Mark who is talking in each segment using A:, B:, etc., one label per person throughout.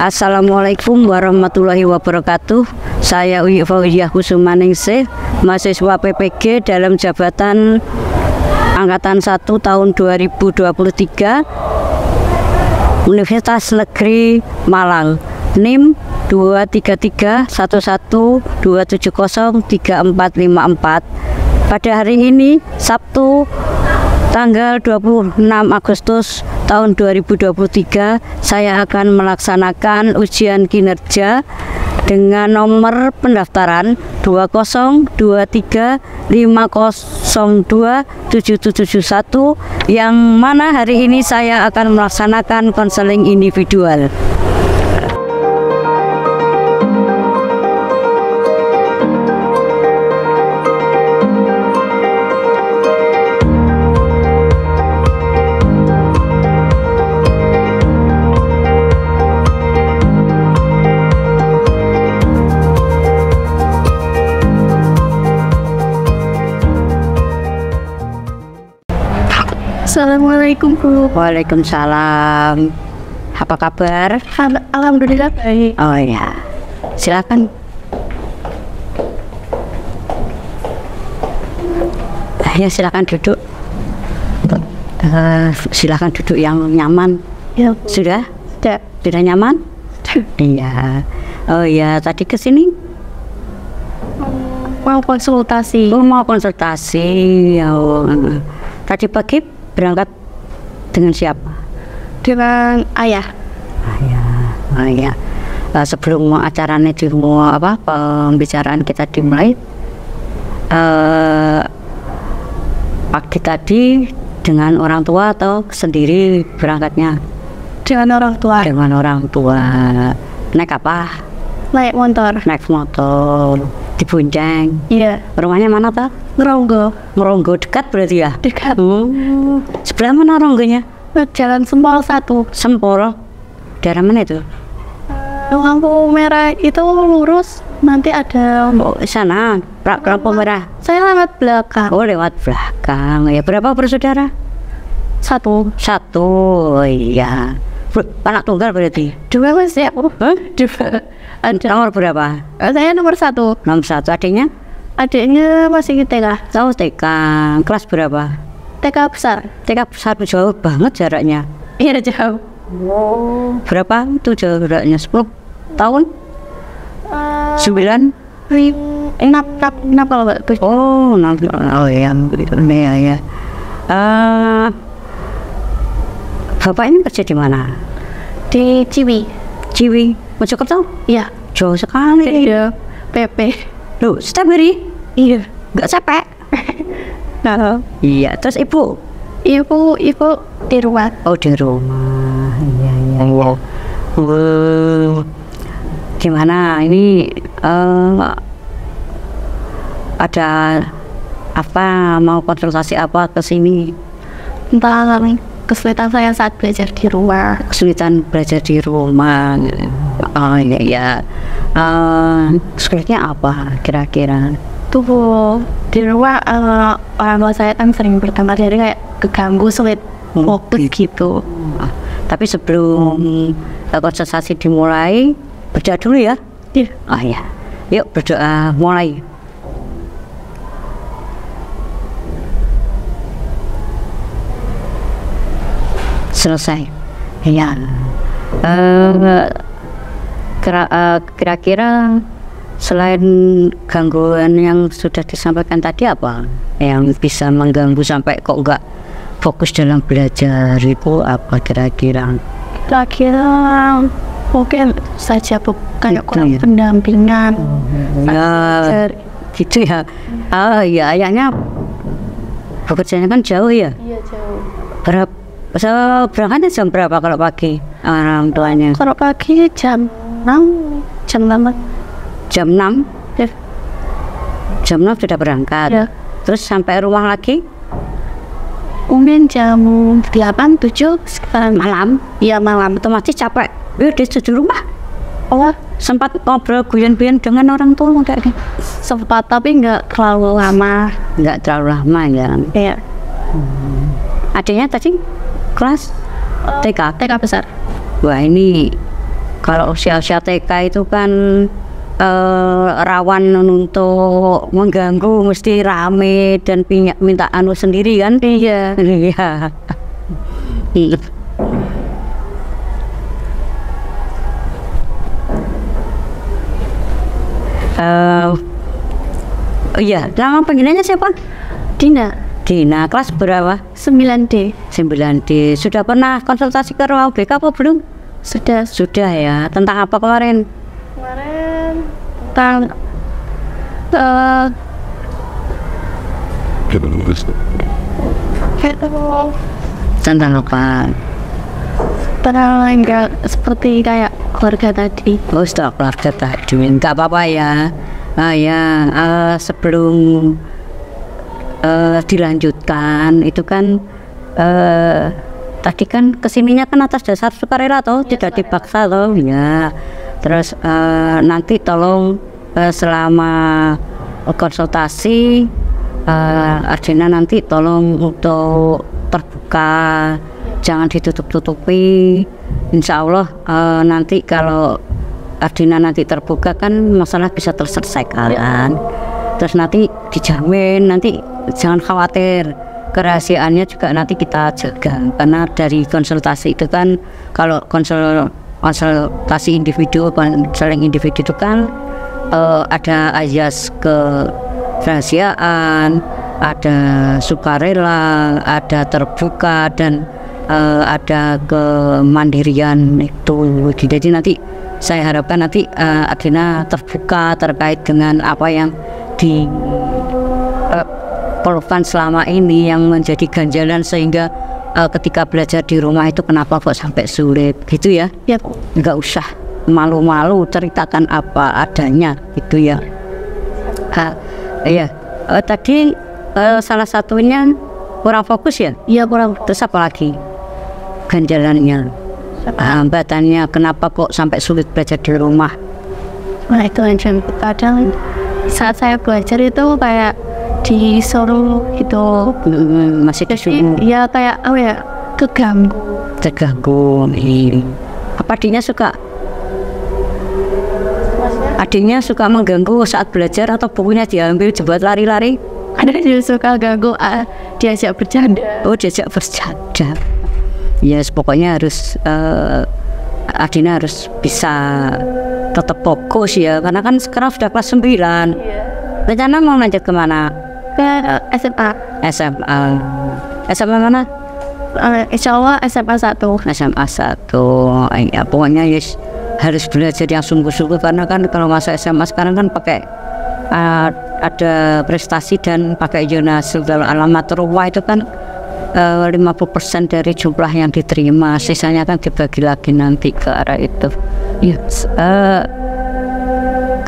A: Assalamualaikum warahmatullahi wabarakatuh. Saya Uyi Fauziyah Kusumaningsih, mahasiswa PPG dalam jabatan Angkatan 1 tahun 2023 Universitas Negeri Malang, NIM 2331127034454. Pada hari ini Sabtu tanggal 26 Agustus tahun 2023 saya akan melaksanakan ujian kinerja dengan nomor pendaftaran 20235027771 yang mana hari ini saya akan melaksanakan konseling individual.
B: Assalamualaikum Bu.
A: Waalaikumsalam. Apa kabar?
B: Alhamdulillah baik.
A: Oh ya, silakan. Ya silakan duduk. Silakan duduk yang nyaman.
B: Ya,
A: Sudah?
B: sudah.
A: Sudah nyaman? Iya. Oh ya, tadi ke sini
B: Mau konsultasi.
A: mau konsultasi. Oh. Tadi pagi berangkat dengan siapa?
B: Dengan ayah.
A: Oh ya. Sebelum acaranya pembicaraan kita dimulai, pagi tadi dengan orang tua atau sendiri berangkatnya?
B: Dengan orang tua.
A: Dengan orang tua. Naik apa?
B: Naik motor.
A: Naik motor. Dibonceng.
B: Iya.
A: Rumahnya mana tuh?
B: Ngeronggo.
A: Ngeronggo, dekat berarti ya?
B: Dekat.
A: Sebelah mana Ronggonya?
B: Jalan Sempol 1.
A: Sempol. Daerah mana itu?
B: Lampu merah itu lurus. Nanti ada.
A: Oh, sana. Lampu merah.
B: Saya lewat belakang.
A: Oh, lewat belakang. Ya, berapa bersaudara?
B: 1.
A: Satu. Oh, iya. Anak tunggal berarti?
B: 2 Mas ya.
A: Hah?
B: 2. Ada.
A: Nomor berapa?
B: Saya nomor 1.
A: Nomor 1. Adiknya?
B: Adiknya masih TK.
A: Tahu TK. Kelas berapa?
B: TK besar.
A: TK besar jauh banget jaraknya.
B: Iya jauh.
A: Berapa itu jaraknya? 10 tahun? 9?
B: 6 kalau nggak tuh.
A: Oh, oh ya, ya. Bapak ini kerja di mana?
B: Di Ciwi.
A: Ciwi, Mojokerto?
B: Iya.
A: Jauh sekali.
B: Iya. PP.
A: Loh, setiap hari?
B: Iya.
A: Nggak capek?
B: Nah.
A: Iya, terus ibu?
B: Ibu di rumah.
A: Oh, di rumah. Iya. Gimana ini ada apa, mau konsultasi apa ke sini?
B: Tentang kesulitan saya saat belajar di rumah.
A: Kesulitan belajar di rumah. Oh iya. Sulitnya apa kira-kira?
B: Tuh di rumah orang tua saya kan sering bertengkar, jadi kayak keganggu, sulit fokus gitu.
A: Tapi sebelum konsultasi dimulai, berdoa dulu ya.
B: Iya.
A: Oh ya, yuk berdoa mulai. Selesai. Ya. Kira-kira selain gangguan yang sudah disampaikan tadi, apa yang bisa mengganggu sampai kok nggak fokus dalam belajar itu, apa kira-kira?
B: Kira-kira mungkin saja kayak kurang
A: ya.
B: pendampingan.
A: Ya, gitu ya. Oh ya, ayahnya bekerjanya kan jauh ya.
B: Iya jauh.
A: Berangkatnya jam berapa kalau pagi orang tuanya?
B: Kalau pagi jam 6.
A: Jam 6?
B: Ya.
A: Jam 6 sudah berangkat?
B: Ya.
A: Terus sampai rumah lagi?
B: Mungkin jam 8, 7 sekitaran
A: Malam?
B: Iya malam.
A: Otomatis capek. Di rumah?
B: Oh,
A: Sempat ngobrol guyon-guyon dengan orang tua kayak gitu?
B: sempat tapi nggak terlalu lama.
A: Nggak terlalu lama ya?
B: Iya.
A: Adanya tadi kelas TK?
B: TK besar.
A: Wah, ini Kalau usia-usia TK itu kan rawan untuk mengganggu, mesti rame dan minta anu sendiri kan.
B: Iya.
A: Iya. Iya, nama panggilannya siapa?
B: Dina.
A: Dina, kelas berapa?
B: 9D.
A: 9D. Sudah pernah konsultasi ke ruang BK apa belum?
B: Sudah.
A: Sudah ya. Tentang apa kemarin?
B: Kemarin tentang
A: Tentang apa?
B: tentang enggak seperti kayak keluarga tadi.
A: Oh, setelah keluarga tadi. Enggak apa-apa ya. Sebelum dilanjutkan itu kan tadi kan kesininya kan atas dasar sukarela toh, tidak dipaksa toh ya. Terus nanti tolong selama konsultasi Ardina nanti tolong untuk terbuka, jangan ditutup-tutupi. Insya Allah nanti kalau Ardina nanti terbuka kan masalah bisa terselesaikan. Terus nanti dijamin, nanti jangan khawatir, kerahasiaannya juga nanti kita jaga. Karena dari konsultasi itu kan, kalau konsultasi individu, konseling individu itu kan ada azas kerahasiaan, ada sukarela, ada terbuka, dan ada kemandirian itu. Jadi nanti saya harapkan nanti Ardina terbuka terkait dengan apa yang diperlukan selama ini yang menjadi ganjalan, sehingga ketika belajar di rumah itu kenapa kok sampai sulit gitu ya.
B: Yap.
A: Nggak usah malu-malu, ceritakan apa adanya gitu ya. Iya, tadi salah satunya kurang fokus ya.
B: Iya, kurang.
A: Terus apa lagi ganjalannya, hambatannya, kenapa kok sampai sulit belajar di rumah?
B: Nah itu aja, kadang saat saya belajar itu kayak disuruh gitu,
A: masih disuruh.
B: Iya kayak apa ya,
A: terganggu. Apa adiknya suka mengganggu saat belajar, atau bukunya diambil dibuat lari-lari?
B: Ada juga suka ganggu, diajak bercanda.
A: Oh, diajak bercanda. Yes, pokoknya harus Ardina harus bisa tetap fokus ya, karena kan sekarang sudah kelas 9. Rencana mau lanjut kemana?
B: Ke SMA.
A: SMA mana?
B: Insya Allah SMA 1.
A: SMA 1. Ya, pokoknya yes, harus belajar yang sungguh-sungguh, karena kan kalau masa SMA sekarang kan pakai ada prestasi dan pakai hasil dalam alamat rumah itu kan 50% dari jumlah yang diterima, sisanya kan dibagi lagi nanti ke arah itu. Yes.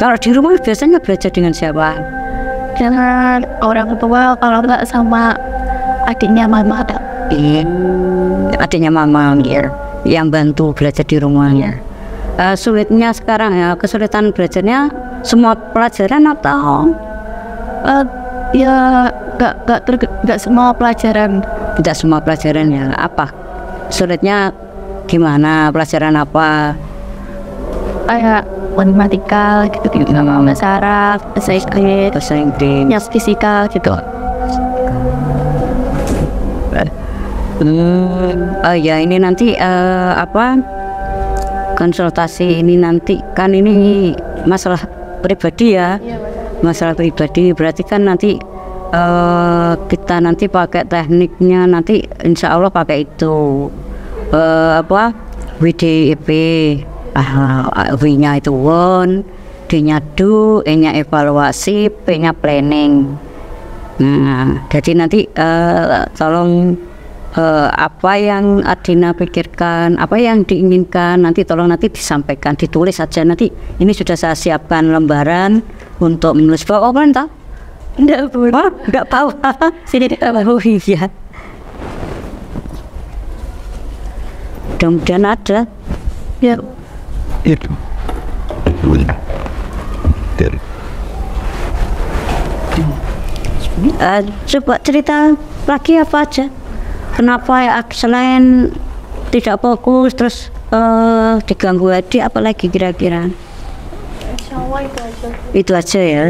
A: Kalau di rumah biasanya belajar dengan siapa?
B: Dengan orang tua, kalau enggak sama adiknya mama.
A: Adiknya mama ya, yang bantu belajar di rumahnya. Sulitnya sekarang ya, kesulitan belajarnya semua pelajaran atau
B: ya nggak semua pelajaran.
A: Tidak semua pelajaran ya. Apa sulitnya, gimana, pelajaran apa?
B: Kayak matematika gitu, bahasa Arab, bahasa Inggris, yang fisika gitu.
A: Ya ini nanti konsultasi ini nanti kan ini masalah pribadi ya. Masalah pribadi berarti kan nanti kita nanti pakai tekniknya, nanti insya Allah pakai itu WDEP, W-nya itu won, D-nya do, E-nya evaluasi, P-nya planning. Nah, jadi nanti tolong apa yang Ardina pikirkan, apa yang diinginkan, nanti tolong nanti disampaikan, ditulis saja. Nanti ini sudah saya siapkan lembaran untuk menulis. Bawa apa entah? Enggak tahu. Sini tahu. Iya. Mudah-mudahan ada.
B: Ya.
C: Itu.
A: Coba cerita lagi apa aja? Kenapa ya selain tidak fokus terus diganggu adik apalagi kira-kira?
B: Insya Allah itu aja.
A: Itu aja ya.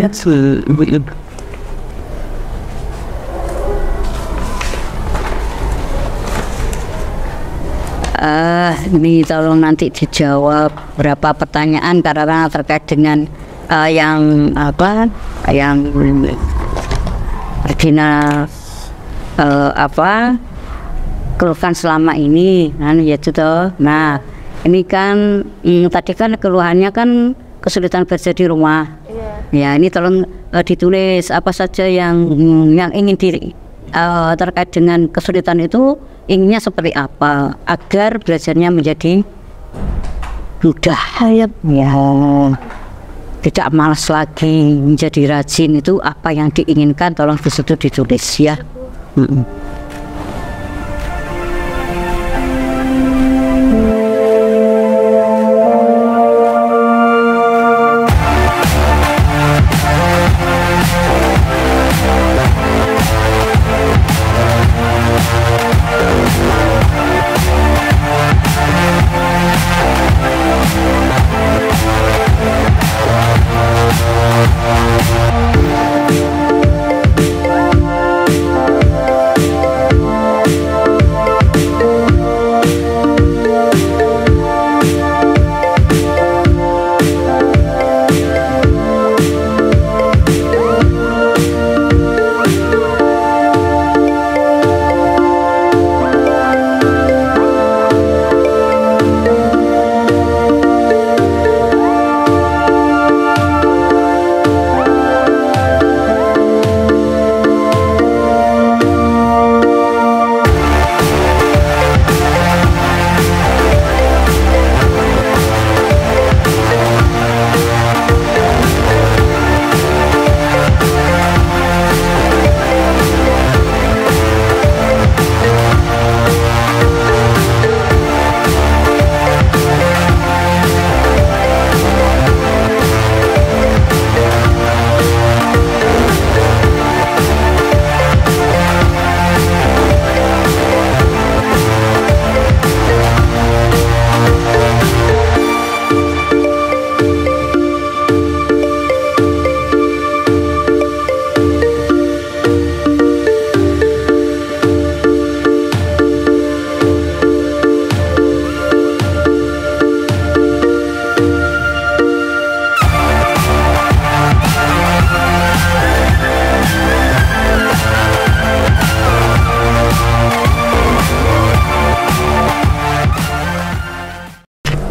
A: Ini tolong nanti dijawab berapa pertanyaan karena terkait dengan yang apa, yang Regina keluhkan selama ini, yaitu toh. Nah, ini kan tadi kan keluhannya kan kesulitan kerja di rumah. Ya, ini tolong ditulis apa saja yang ingin terkait dengan kesulitan itu, inginnya seperti apa agar belajarnya menjadi mudah, ya, tidak malas lagi, menjadi rajin. Itu apa yang diinginkan, tolong disitu ditulis ya.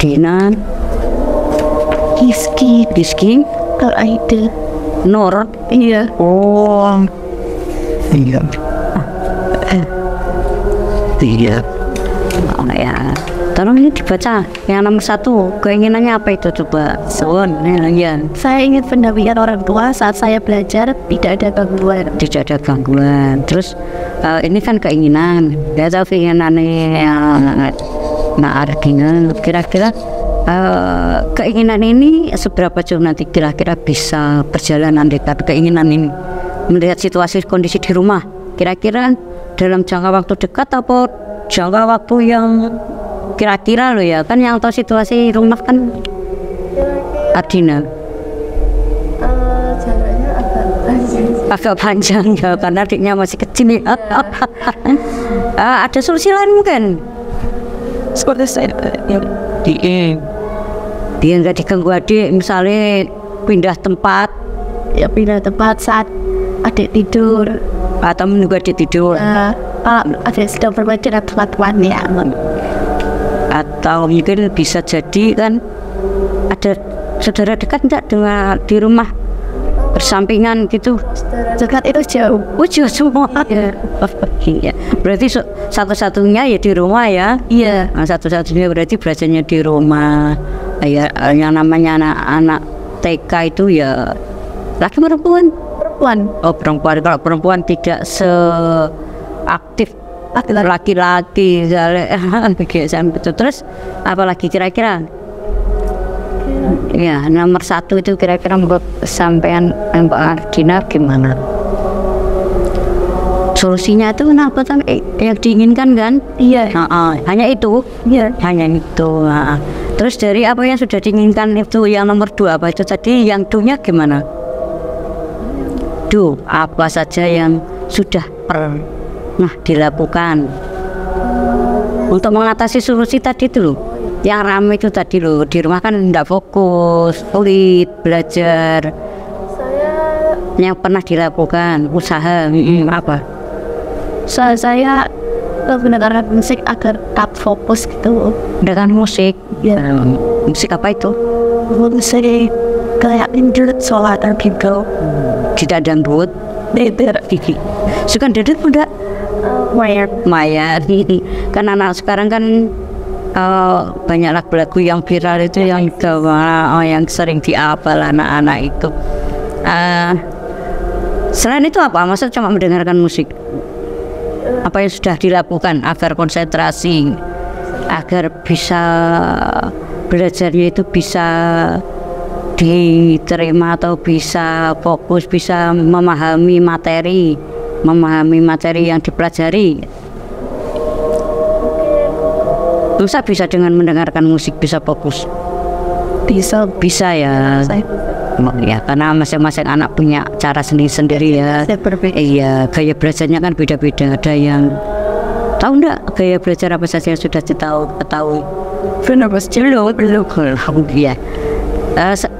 A: Dinan, Rizky,
B: Kalau Aida.
A: Nur.
B: Iya.
A: Oh,
C: Iya. Iya.
A: ya. Tolong ini dibaca yang nomor 1. Keinginannya apa itu coba? Sun, ya.
B: Saya ingin pendampingan orang tua saat saya belajar tidak ada gangguan.
A: Tidak ada gangguan. Terus ini kan keinginan. Dia tahu keinginannya Regina. Kira-kira keinginan ini seberapa jauh nanti kira-kira bisa berjalan andekan keinginan ini melihat situasi kondisi di rumah, kira-kira dalam jangka waktu dekat atau jangka waktu yang kira-kira loh ya, kan yang tahu situasi rumah kan Adina.
B: Jalannya
A: agak panjang ya karena adiknya masih kecil ya. Ada solusi lain mungkin
C: Seperti saya
A: dia nggak diganggu adik, misalnya pindah tempat
B: ya, pindah tempat saat adik tidur
A: atau menunggu adik tidur,
B: kalau adik sedang bermain dengan teman-temannya.
A: atau mungkin bisa jadi kan ada saudara dekat enggak dengan di rumah bersampingan gitu.
B: Dekat itu jauh.
A: Jauh semua ya. Iya. Berarti satu-satunya ya di rumah ya.
B: Iya.
A: Nah, satu-satunya berarti belajarnya di rumah. Ya, yang namanya anak-anak TK itu ya laki perempuan. Oh perempuan. Kalau perempuan tidak seaktif laki-laki begitu. Terus apalagi kira-kira? Ya, nomor 1 itu kira-kira menurut sampean Mbak Ardina gimana? Solusinya itu kenapa yang diinginkan kan?
B: Iya.
A: Hanya itu.
B: Iya.
A: Hanya itu. Terus dari apa yang sudah diinginkan itu yang nomor 2 apa itu tadi? Yang do-nya gimana? Do apa saja yang sudah pernah dilakukan untuk mengatasi solusi tadi itu loh. Yang ramai itu tadi loh, di rumah kan tidak fokus, sulit belajar. Yang pernah dilakukan usaha apa?
B: Saya mendengarkan musik agar tetap fokus gitu.
A: Dengan musik?
B: Ya.
A: Musik apa itu?
B: Musik kayak indut solar gitu.
A: Tidak dangdut?
B: Tidak.
A: Suka dangdut muda? Maya. Kan anak sekarang kan banyak lagu-lagu yang viral itu yang yang sering dihafal anak-anak itu. Selain itu apa? Masa cuma mendengarkan musik? Apa yang sudah dilakukan agar konsentrasi, agar bisa belajarnya itu bisa diterima atau bisa fokus, bisa memahami materi yang dipelajari. Bisa dengan mendengarkan musik bisa fokus? Bisa ya. Ya, karena masing-masing anak punya cara sendiri-sendiri ya. Iya, gaya belajarnya kan beda-beda. Ada yang tahu enggak gaya belajar apa saja yang sudah ketahui? Belum. Iya.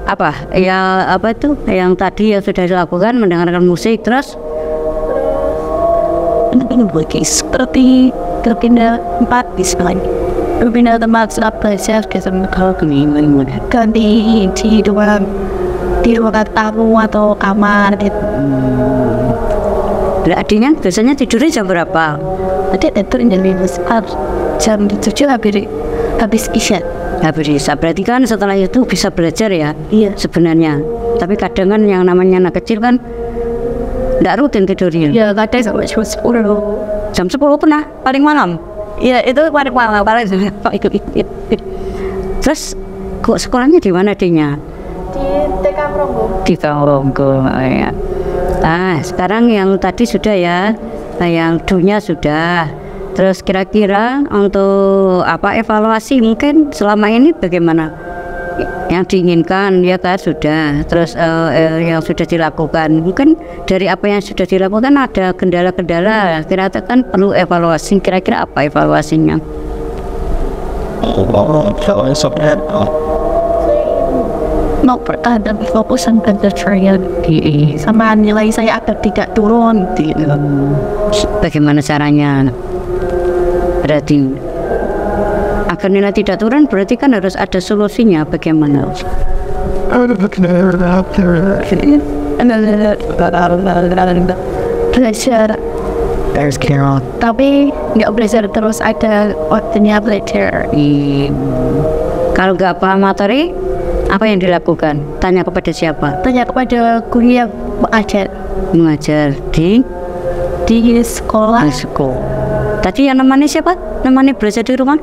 A: Apa? Ya apa itu? Yang tadi yang sudah dilakukan mendengarkan musik terus
B: seperti berpindah tempat berpindah tempat setelah belajar ganti di ruang tamu atau kamar gitu.
A: Adiknya biasanya tidurnya jam berapa?
B: Tadi tidur jam 7 habis isya.
A: Habis isya berarti kan setelah itu bisa belajar ya?
B: Iya.
A: Sebenarnya. Tapi kadang kan yang namanya anak kecil kan tidak rutin tidurnya.
B: Iya, kadang sampai jam 10.
A: Jam 10 pernah? Paling malam?
B: Iya, itu paling malam.
A: Terus kok sekolahnya di mana adiknya?
B: Di TK Pronggo.
A: Di Pronggo, ya. Sekarang yang tadi sudah ya, yang do-nya sudah. Terus kira-kira untuk apa evaluasi mungkin selama ini bagaimana? Yang diinginkan ya kan sudah. Terus yang sudah dilakukan mungkin dari apa yang sudah dilakukan ada kendala-kendala. Kira-kira kan perlu evaluasi. Kira-kira apa evaluasinya?
B: Mau pertahanan fokusan belajar sama nilai saya agar tidak turun.
A: Bagaimana caranya? Berarti agar nilai tidak turun berarti kan harus ada solusinya. Bagaimana?
B: Belajar. Tapi nggak belajar terus, ada waktunya belajar.
A: Kalau nggak paham materi, apa yang dilakukan? Tanya kepada siapa?
B: Tanya kepada guru yang mengajar.
A: Mengajar
B: di sekolah.
A: Tadi yang namanya siapa? Namanya belajar di rumah?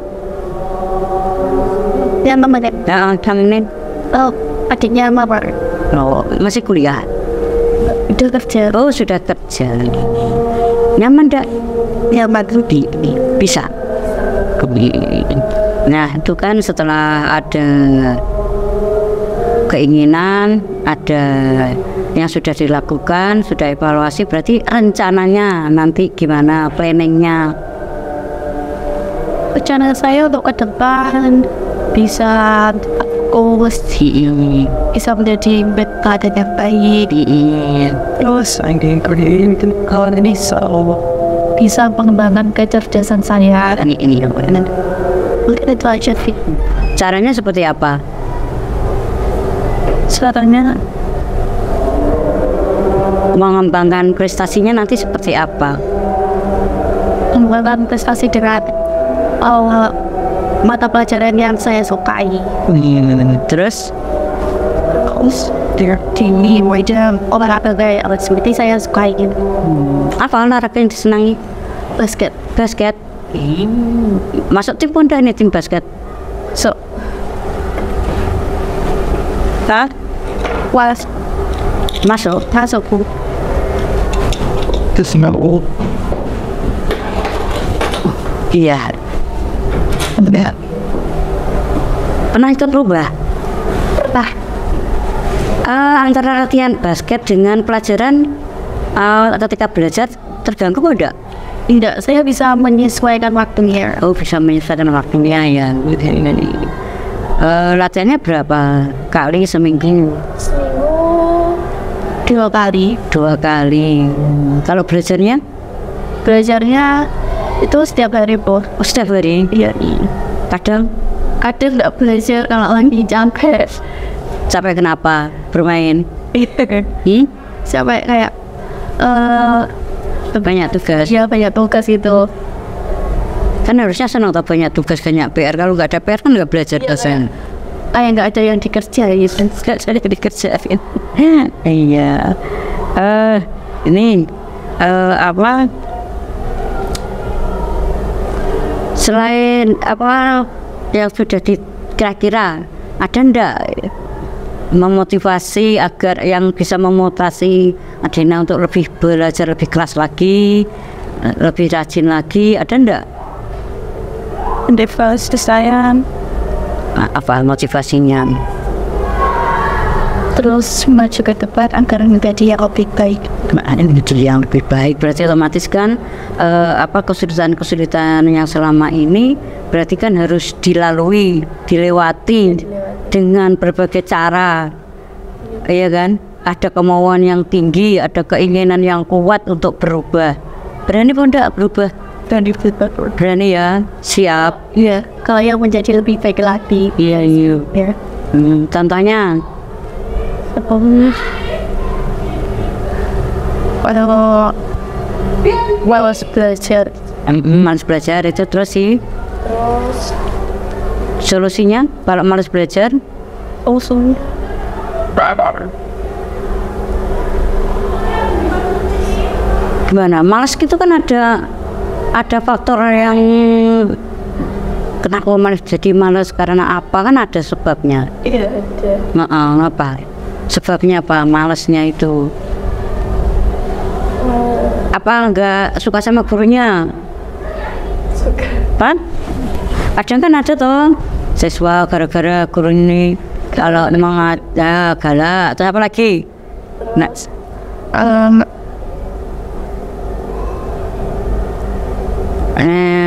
B: Yang namanya?
A: Temenin.
B: Adiknya mama.
A: Masih kuliah?
B: Udah kerja.
A: Oh, sudah kerja. Nyaman enggak?
B: Nyaman.
A: Bisa. Nah, itu kan setelah ada keinginan, ada yang sudah dilakukan, sudah evaluasi, berarti rencananya nanti gimana, planningnya?
B: Rencana saya untuk ke depan bisa fokus, bisa menjadi badan yang baik, terus kalau ini bisa mengembangkan kecerdasan saya. Mungkin itu aja sih.
A: Caranya seperti apa?
B: Caranya
A: mengembangkan prestasinya nanti seperti apa?
B: Mengembangkan prestasi dengan mata pelajaran yang saya sukai.
A: Terus
B: di wajah olahraga seperti saya sukai.
A: Apa olahraga yang disenangi?
B: Basket.
A: Masuk tim pun ini tim basket.
B: Masuk.
C: This is not old. Iya. Iya.
A: Pernah ikut lomba?
B: Pernah.
A: Antara latihan basket dengan pelajaran ketika belajar terganggu enggak?
B: Tidak, saya bisa menyesuaikan waktunya.
A: Oh, bisa menyesuaikan waktunya ya. Latihannya berapa kali seminggu?
B: Seminggu 2 kali.
A: 2 kali. Kalau belajarnya?
B: Belajarnya itu setiap hari, Bu.
A: Oh, setiap hari?
B: Iya.
A: Kadang
B: Nggak belajar kalau lagi capek.
A: capek kenapa? Bermain?
B: Sampai kayak
A: Banyak tugas?
B: ya banyak tugas itu.
A: Kan harusnya senang tak banyak tugas, banyak PR. Kalau nggak ada PR kan nggak belajar dosen.
B: Kayak nggak ada yang dikerjain.
A: Nggak ada yang dikerjain. Iya. Ini apa? Selain apa yang sudah kira-kira ada ndak memotivasi agar yang bisa memotivasi Adina untuk lebih belajar lebih keras lagi, lebih rajin lagi, ada ndak?
B: Motivasi saya
A: Apa motivasinya?
B: terus maju ke depan agar menjadi yang lebih baik.
A: Menjadi yang lebih baik berarti otomatis kan apa kesulitan-kesulitan yang selama ini berarti kan harus dilewati dengan berbagai cara, iya kan? Ada kemauan yang tinggi, ada keinginan yang kuat untuk berubah. Berani apa enggak berubah? Berani ya, siap.
B: Iya, kalau yang menjadi lebih baik lagi.
A: Iya, iya.
B: Ya.
A: Contohnya
B: Kalau malas belajar,
A: malas belajar itu terus sih. Solusinya kalau malas belajar
B: langsung
A: gimana? Malas gitu kan ada faktor yang kenapa malas jadi malas karena apa, kan ada sebabnya.
B: iya ada.
A: Apa sebabnya, apa malasnya itu? Apa enggak suka sama gurunya?
B: Suka.
A: Kan kadang kan ada tuh siswa gara-gara guru ini kalau memang ada galak atau apa lagi. Nah,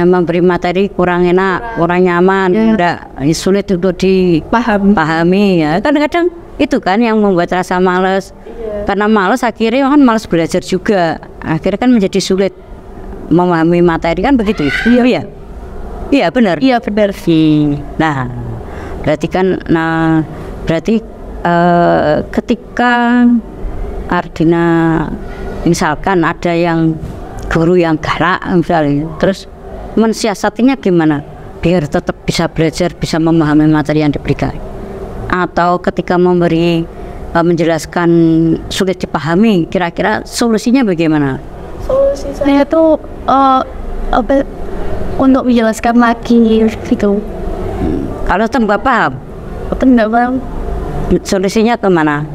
A: memberi materi kurang enak, kurang nyaman, enggak sulit untuk dipahami ya. Kadang-kadang itu kan yang membuat rasa malas. Karena malas akhirnya kan malas belajar juga. Akhirnya kan menjadi sulit memahami materi, kan begitu. Iya. Iya benar.
B: Iya benar.
A: Nah, berarti ketika Ardina misalkan ada yang guru yang galak misalnya, terus mensiasatinya gimana biar tetap bisa belajar, bisa memahami materi yang diberikan? Atau ketika menjelaskan sulit dipahami, kira-kira solusinya bagaimana?
B: Solusi saya tuh untuk menjelaskan lagi gitu.
A: Kalau tetap nggak paham,
B: Enggak paham.
A: solusinya kemana?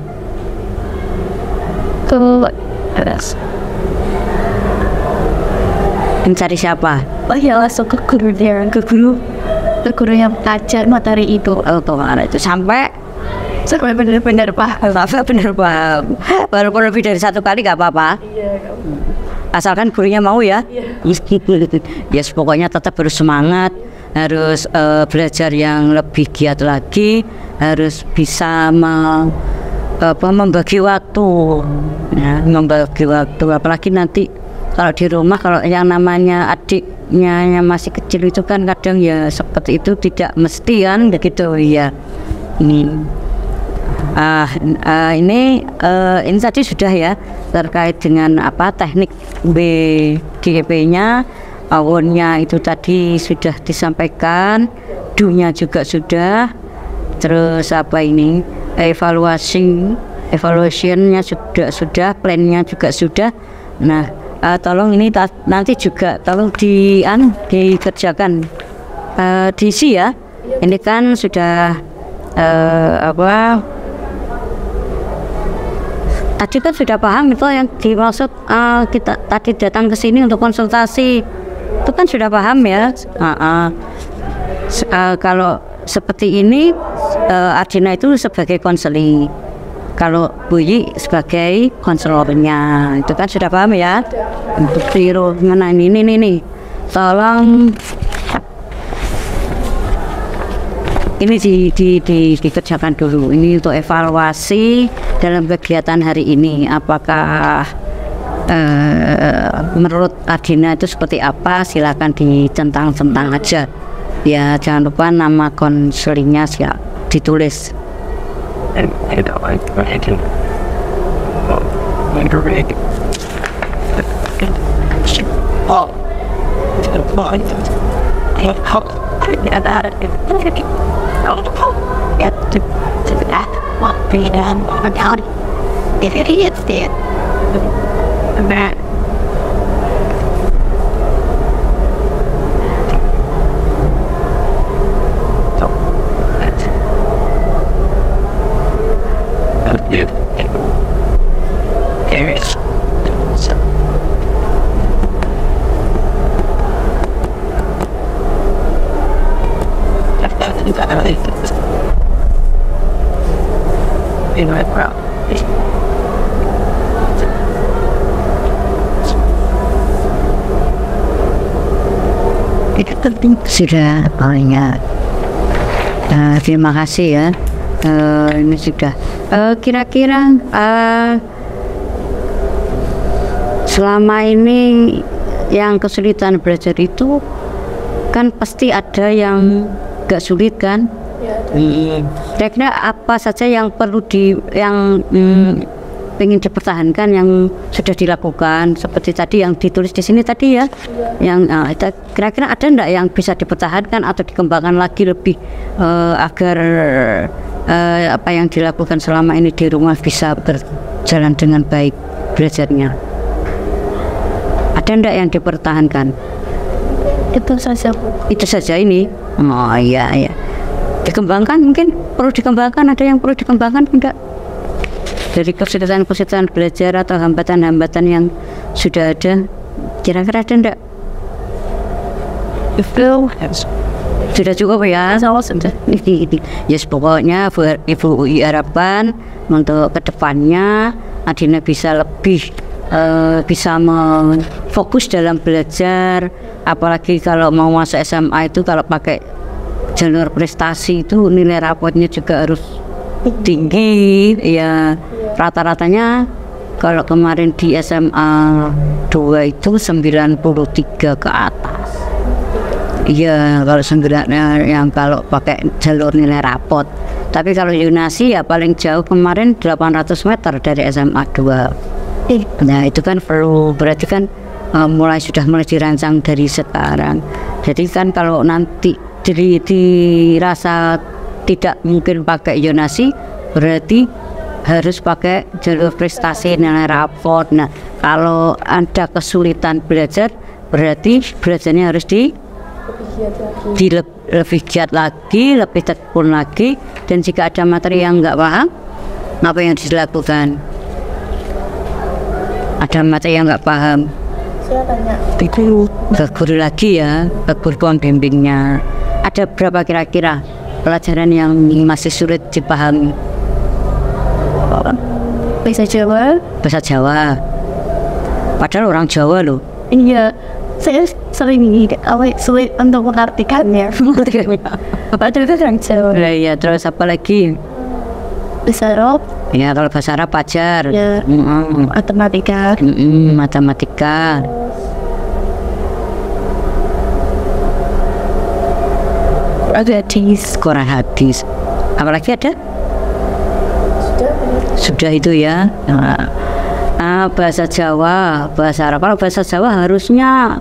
A: Mencari siapa?
B: Ya langsung ke guru dia. Ke guru yang mengajar materi itu.
A: Oh, kemana itu sampai
B: benar-benar paham.
A: benar paham. Walaupun lebih dari 1 kali nggak apa-apa.
B: Iya.
A: Asalkan gurunya mau ya. Yes, pokoknya tetap harus semangat, harus belajar yang lebih giat lagi, harus bisa membagi waktu, ya, membagi waktu. Apalagi nanti kalau di rumah, kalau yang namanya adiknya yang masih kecil itu kan kadang ya seperti itu, tidak mesti kan begitu ya. Ini tadi sudah ya terkait dengan apa teknik BGP-nya, awalnya itu tadi sudah disampaikan, do-nya juga sudah, terus apa ini evaluationnya sudah, plan-nya juga sudah. Nah, tolong ini nanti juga tolong dikerjakan diisi ya. Ini kan sudah tadi kan sudah paham itu yang dimaksud kita tadi datang ke sini untuk konsultasi itu kan sudah paham ya. Kalau seperti ini Arjuna itu sebagai konseling, kalau Buyi sebagai konselornya, itu kan sudah paham ya. Untuk tiru mana ini tolong ini dikerjakan dulu. Ini untuk evaluasi dalam kegiatan hari ini, apakah menurut Arjuna itu seperti apa. Silakan dicentang-centang aja ya, jangan lupa nama konselingnya ditulis. Sudah banyak. Terima kasih ya. Ini sudah. Kira-kira selama ini yang kesulitan belajar itu kan pasti ada yang gak sulit kan? Kira-kira apa saja yang perlu ingin dipertahankan yang sudah dilakukan seperti tadi yang ditulis di sini tadi ya, yang kira-kira ada enggak yang bisa dipertahankan atau dikembangkan lagi lebih agar apa yang dilakukan selama ini di rumah bisa berjalan dengan baik belajarnya? Ada enggak yang dipertahankan? Itu saja ini. Oh iya ya. Dikembangkan, mungkin perlu dikembangkan, ada yang perlu dikembangkan enggak? Dari kesulitan-kesulitan belajar atau hambatan-hambatan yang sudah ada, kira-kira ada enggak? Sudah cukup ya? Sudah. Yes, pokoknya Ibu UI harapkan untuk kedepannya Adina bisa lebih bisa fokus dalam belajar, apalagi kalau mau masuk SMA itu kalau pakai jalur prestasi itu nilai rapotnya juga harus tinggi ya. Rata-ratanya kalau kemarin di SMA 2 itu 93 ke atas. Iya, kalau 9 yang kalau pakai jalur nilai rapot. Tapi kalau Yunasi ya paling jauh kemarin 800 meter dari SMA 2. Nah itu kan perlu, berarti kan sudah mulai dirancang dari sekarang. Jadi kan kalau nanti dirasa tidak mungkin pakai Yunasi, berarti harus pakai jalur prestasi nilai raport. Nah kalau ada kesulitan belajar, berarti belajarnya harus lebih giat lagi, lebih tekun lagi. Dan jika ada materi yang nggak paham, apa yang dilakukan? Ada materi yang nggak paham,
B: saya tanya
A: ke guru lagi ya, ke guru pembimbingnya. Ada berapa kira-kira pelajaran yang masih sulit dipahami?
B: bahasa Jawa.
A: Bahasa Jawa. Padahal orang Jawa loh.
B: Iya, saya sering sulit untuk mengartikannya. Padahal itu orang Jawa.
A: Nah, iya, terus apa lagi?
B: Bahasa Arab.
A: Ya kalau bahasa Arab pajar.
B: Ya. Matematika.
A: Matematika.
B: Ada hadis.
A: Quran hadis. Apalagi ada? Sudah itu ya. Bahasa Jawa, bahasa Arab. Kalau bahasa Jawa harusnya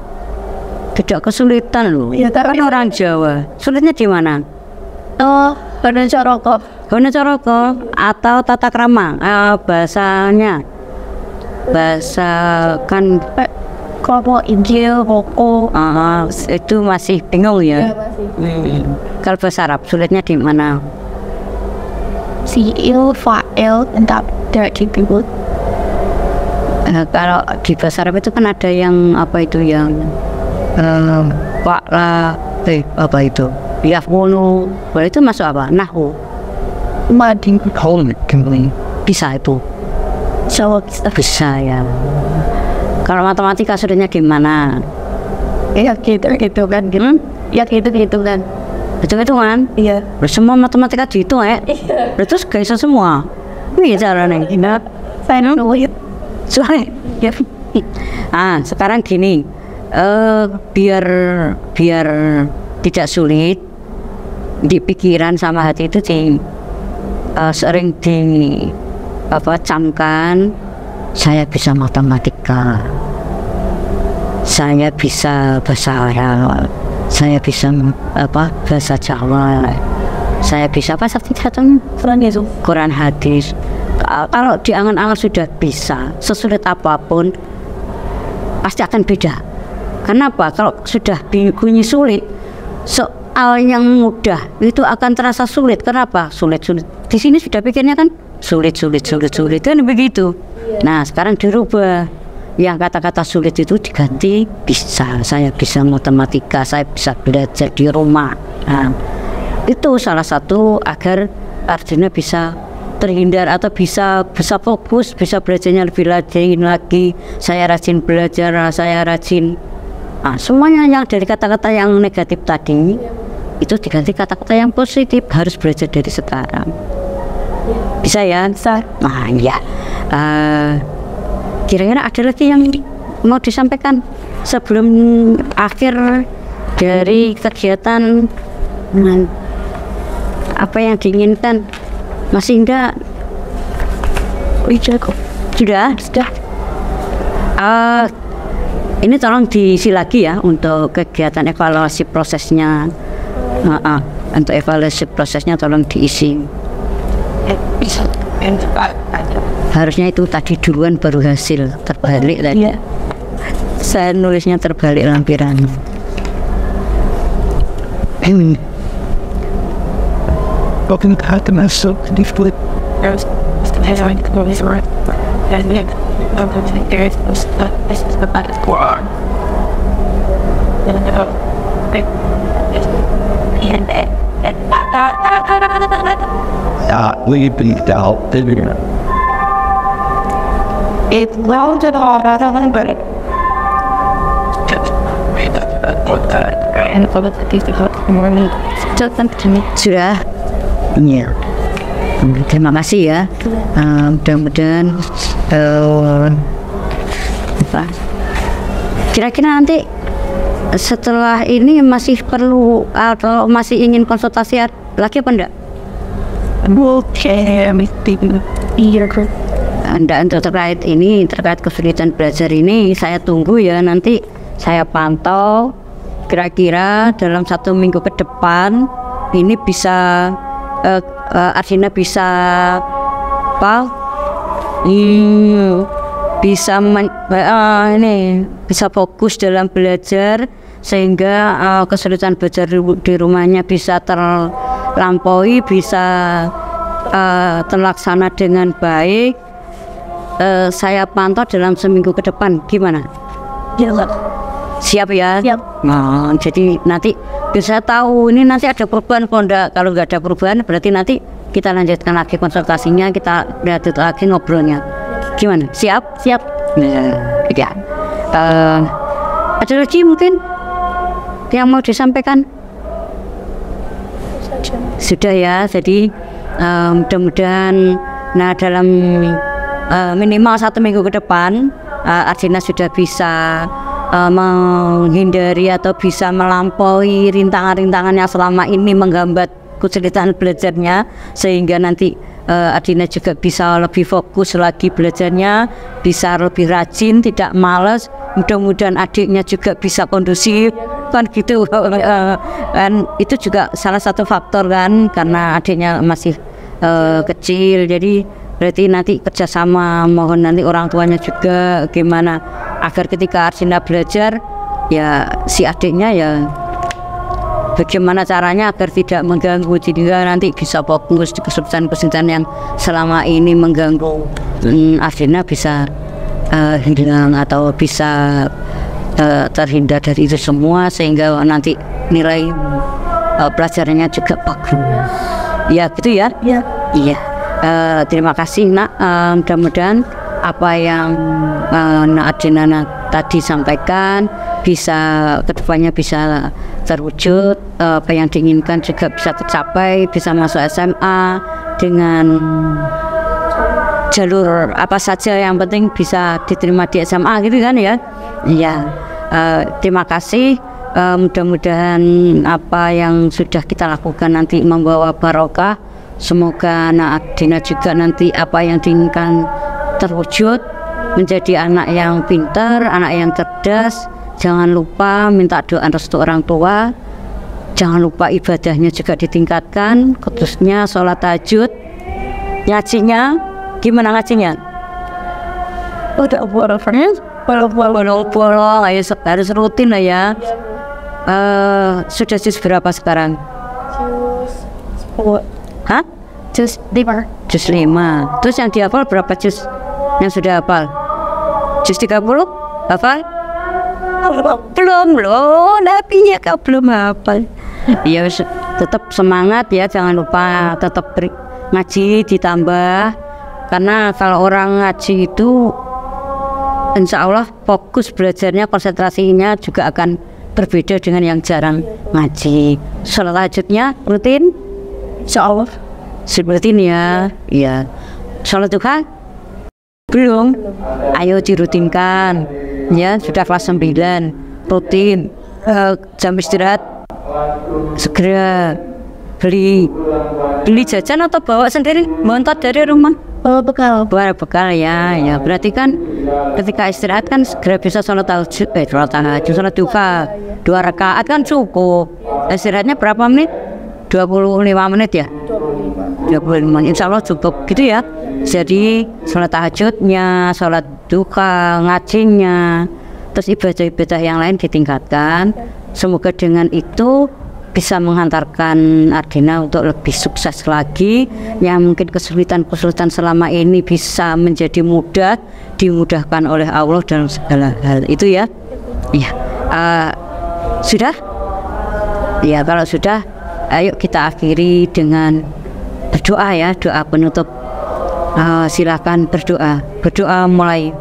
A: tidak kesulitan loh.
B: Ya, tapi
A: kan orang Jawa. Sulitnya di mana?
B: Hana Caroko.
A: Hana Caroko atau tata krama bahasanya. Bahasa kan
B: kalau Injil, Roko.
A: Itu masih bingung ya.
B: Ya masih.
A: Kalau bahasa Arab sulitnya di mana?
B: Fi'il, fa'il, entah dari people.
A: Kalau di bahasa Arab itu kan ada yang apa itu yang Pak lah, apa itu? Yafunu, itu masuk apa? Nahu,
C: Mading Colin Kimberly.
A: bisa itu,
B: Jawab
A: bisa ya. Kalau matematika sudahnya gimana?
B: ya gitu kan gitu. Ya gitu kan.
A: Hitung-hitungan?
B: Iya.
A: Semua matematika dihitung ya? Terus gak bisa semua? Ini caranya.
B: Saya nulis.
A: Soalnya, ya. Sekarang gini, biar tidak sulit di pikiran sama hati itu sering camkan, saya bisa matematika, saya bisa bahasa Arab, saya bisa bahasa Jawa, saya bisa apa satu Quran hadis. Kalau di angan-angan sudah bisa, sesulit apapun pasti akan beda. Kenapa? Kalau sudah bunyi sulit, soal yang mudah itu akan terasa sulit. Kenapa? Sulit. Di sini sudah pikirnya kan sulit kan begitu. Nah, sekarang dirubah. Yang kata-kata sulit itu diganti bisa. Saya bisa matematika, saya bisa belajar di rumah. Nah, itu salah satu agar Arjuna bisa terhindar atau bisa fokus, bisa belajarnya lebih rajin lagi. Saya rajin belajar, saya rajin. Semuanya yang dari kata-kata yang negatif tadi itu diganti kata-kata yang positif. Harus belajar dari sekarang. Bisa ya?
B: Bisa.
A: Nah ya. Kira-kira ada lagi yang mau disampaikan sebelum akhir dari kegiatan apa yang diinginkan? Masih enggak? Sudah. Ini tolong diisi lagi ya untuk kegiatan evaluasi prosesnya. Untuk evaluasi prosesnya tolong diisi. Harusnya itu tadi duluan baru hasil, terbalik tadi.
B: Iya.
A: Saya nulisnya terbalik lampiran.
C: Welcome back to my soul. Can you flip? Leave me down.
B: It's well to the heart, but and for the
A: Sudah?
C: Yeah.
A: Terima kasih ya. Mudah-mudahan kira-kira nanti setelah ini masih perlu atau masih ingin konsultasi lagi apa enggak? Enggak, untuk terkait ini, terkait kesulitan belajar ini saya tunggu ya, nanti saya pantau kira-kira dalam 1 minggu ke depan ini bisa Arjuna bisa bisa fokus dalam belajar sehingga kesulitan belajar di rumahnya bisa terlampaui, bisa terlaksana dengan baik. Saya pantau dalam 1 minggu ke depan, gimana? Siap ya?
B: Siap.
A: Nah, jadi nanti bisa tahu ini nanti ada perubahan apa enggak. Kalau nggak ada perubahan berarti nanti kita lanjutkan lagi konsultasinya, kita lihat lagi ngobrolnya. Gimana? Siap?
B: Siap.
A: Ya. Ada lagi mungkin yang mau disampaikan? Sudah ya. Jadi mudah-mudahan dalam minimal 1 minggu ke depan Arjuna sudah bisa menghindari atau bisa melampaui rintangan-rintangan yang selama ini menghambat kesulitan belajarnya, sehingga nanti Arjuna juga bisa lebih fokus lagi belajarnya, bisa lebih rajin, tidak malas. Mudah-mudahan adiknya juga bisa kondusif kan gitu. Dan itu juga salah satu faktor kan, karena adiknya masih kecil, jadi berarti nanti kerjasama, mohon nanti orang tuanya juga gimana agar ketika Arjuna belajar ya si adiknya ya bagaimana caranya agar tidak mengganggu, jadi nanti bisa fokus di kesulitan-kesulitan yang selama ini mengganggu Arjuna bisa hilang atau bisa terhindar dari itu semua sehingga nanti nilai pelajarannya juga bagus. Ya gitu ya. Iya. Terima kasih Nak. Mudah-mudahan apa yang Nak Adinana tadi sampaikan bisa kedepannya bisa terwujud, apa yang diinginkan juga bisa tercapai, bisa masuk SMA dengan jalur apa saja yang penting bisa diterima di SMA gitu kan ya. Iya. Terima kasih. Mudah-mudahan apa yang sudah kita lakukan nanti membawa barokah. Semoga anak Adina juga nanti apa yang diinginkan terwujud, menjadi anak yang pintar, anak yang cerdas. Jangan lupa minta doa restu orang tua. Jangan lupa ibadahnya juga ditingkatkan, khususnya sholat tahajud. Ngajinya gimana ngajinya? Udah bolong-bolong, ayo harus rutin lah ya. Sudah juz berapa sekarang? Hah?
B: Juz 5.
A: Juz 5. Terus yang dihafal berapa juz? Yang sudah hafal? Juz 30? Hafal? Belum loh, nabinya kau belum hafal. Ya tetap semangat ya, jangan lupa tetap ngaji ditambah. Karena kalau orang ngaji itu insya Allah fokus belajarnya, konsentrasinya juga akan berbeda dengan yang jarang ngaji. Sholat tahajudnya rutin?
B: Insya Allah
A: rutin ya. Iya. Sholat duha? Belum. Ayo dirutinkan. Ya, sudah kelas 9. Rutin. Jam istirahat segera beli jajan atau bawa sendiri, montot dari rumah?
B: bekal.
A: Bawa bekal ya. Ya berarti kan ketika istirahat kan segera bisa sholat tahajud, sholat duha 2 rakaat kan cukup. Istirahatnya berapa menit? 25 menit ya? 25 menit, insya Allah cukup gitu ya. Jadi sholat tahajudnya, sholat duha, ngajinya, terus ibadah-ibadah yang lain ditingkatkan. Semoga dengan itu bisa menghantarkan Adina untuk lebih sukses lagi, yang mungkin kesulitan-kesulitan selama ini bisa menjadi mudah, dimudahkan oleh Allah dalam segala hal itu ya. Iya. Sudah? Ya kalau sudah, ayo kita akhiri dengan berdoa ya, doa penutup. Silakan berdoa. Berdoa mulai.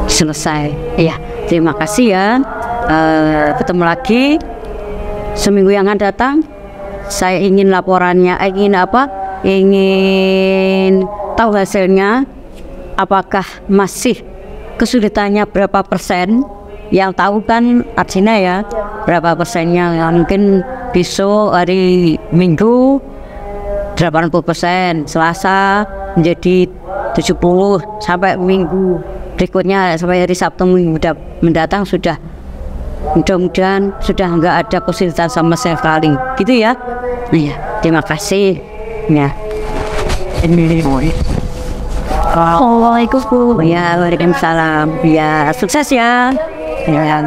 A: Selesai. Ya, terima kasih ya. Ketemu lagi seminggu yang akan datang. Saya ingin laporannya, ingin tahu hasilnya. Apakah masih kesulitannya berapa persen? Yang tahu kan Adina ya, berapa persennya. Mungkin besok hari Minggu 80%, Selasa menjadi 70, sampai Minggu berikutnya, sampai hari Sabtu mendatang sudah, mudah-mudahan sudah enggak ada kesulitan sama sekali gitu ya. Iya, terima kasih ya.
B: Assalamualaikum.
A: Ya, waalaikumsalam. Ya, sukses ya. Ya.